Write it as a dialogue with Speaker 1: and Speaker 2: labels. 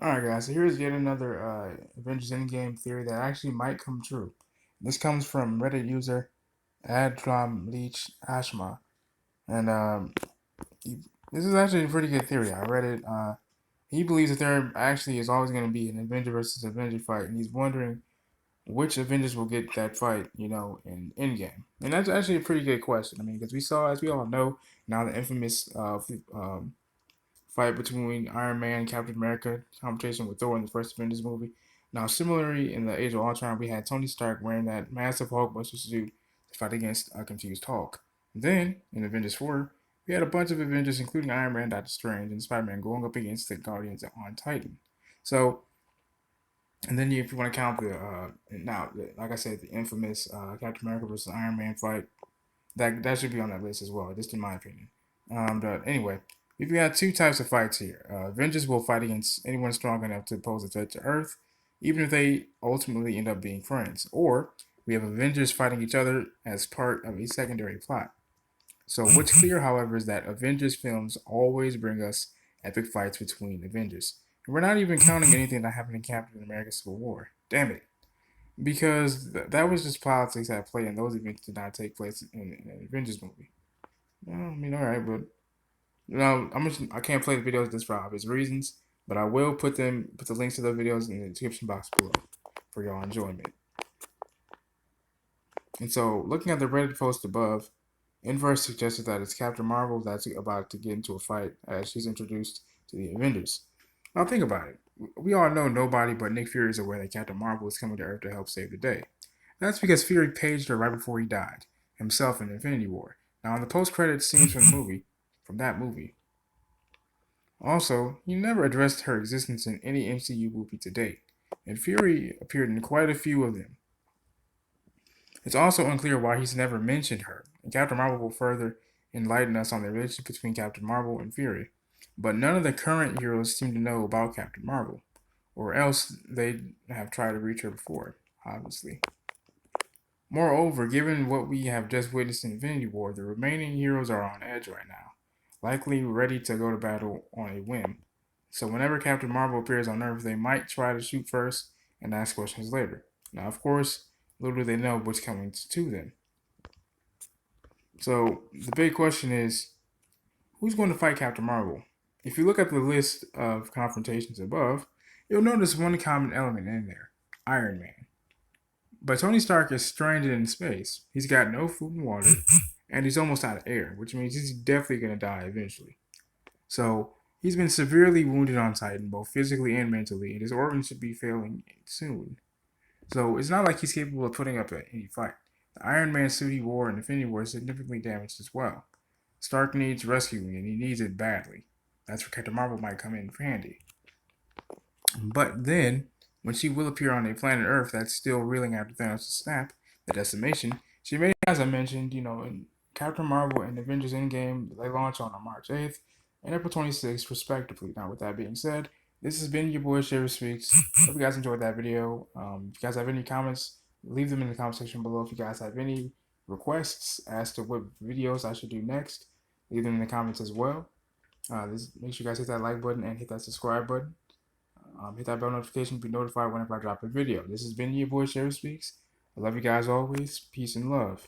Speaker 1: Alright, guys, so here's yet another Avengers Endgame theory that actually might come true. This comes from Reddit user Adram Leech Ashma. And this is actually a pretty good theory. I read it. He believes that there actually is always going to be an Avenger versus Avenger fight, and he's wondering which Avengers will get that fight, in Endgame. And that's actually a pretty good question. I mean, because we saw, as we all know, now the infamous fight between Iron Man and Captain America, competition with Thor in the first Avengers movie. Now, similarly, in the Age of Ultron, we had Tony Stark wearing that massive Hulkbuster suit to fight against a confused Hulk. Then, in Avengers 4, we had a bunch of Avengers, including Iron Man, Doctor Strange, and Spider-Man, going up against the Guardians on Titan. So, and then if you want to count like I said, the infamous Captain America versus Iron Man fight, that should be on that list as well, just in my opinion. But anyway, we've got two types of fights here. Avengers will fight against anyone strong enough to pose a threat to Earth, even if they ultimately end up being friends. Or we have Avengers fighting each other as part of a secondary plot. So what's clear, however, is that Avengers films always bring us epic fights between Avengers. And we're not even counting anything that happened in Captain America Civil War. Damn it. Because that was just politics at play, and those events did not take place in an Avengers movie. Well, I mean, all right, but I can't play the videos just for obvious reasons, but I will put the links to the videos in the description box below for y'all enjoyment. And so, looking at the Reddit post above, Inverse suggested that it's Captain Marvel that's about to get into a fight as she's introduced to the Avengers. Now, think about it. We all know nobody but Nick Fury is aware that Captain Marvel is coming to Earth to help save the day. That's because Fury paged her right before he died, himself in Infinity War. Now, in the post-credits scenes from that movie, also, he never addressed her existence in any MCU movie to date, and Fury appeared in quite a few of them. It's also unclear why he's never mentioned her, and Captain Marvel will further enlighten us on the relationship between Captain Marvel and Fury. But none of the current heroes seem to know about Captain Marvel, or else they'd have tried to reach her before, obviously. Moreover, given what we have just witnessed in Infinity War, the remaining heroes are on edge right now, likely ready to go to battle on a whim. So whenever Captain Marvel appears on Earth, they might try to shoot first and ask questions later. Now, of course, little do they know what's coming to them. So the big question is, who's going to fight Captain Marvel? If you look at the list of confrontations above, you'll notice one common element in there: Iron Man. But Tony Stark is stranded in space. He's got no food and water, and he's almost out of air, which means he's definitely going to die eventually. So he's been severely wounded on Titan, both physically and mentally, and his organs should be failing soon. So it's not like he's capable of putting up any fight. The Iron Man suit he wore in Infinity War is significantly damaged as well. Stark needs rescuing, and he needs it badly. That's where Captain Marvel might come in handy. But then, when she will appear on a planet Earth that's still reeling after Thanos' snap, the decimation, she may, as I mentioned, in Captain Marvel and Avengers Endgame, they launch on March 8th and April 26th, respectively. Now, with that being said, this has been your boy Sherry Speaks. Hope you guys enjoyed that video. If you guys have any comments, leave them in the comment section below. If you guys have any requests as to what videos I should do next, leave them in the comments as well. Make sure you guys hit that like button and hit that subscribe button. Hit that bell notification to be notified whenever I drop a video. This has been your boy Sherry Speaks. I love you guys always. Peace and love.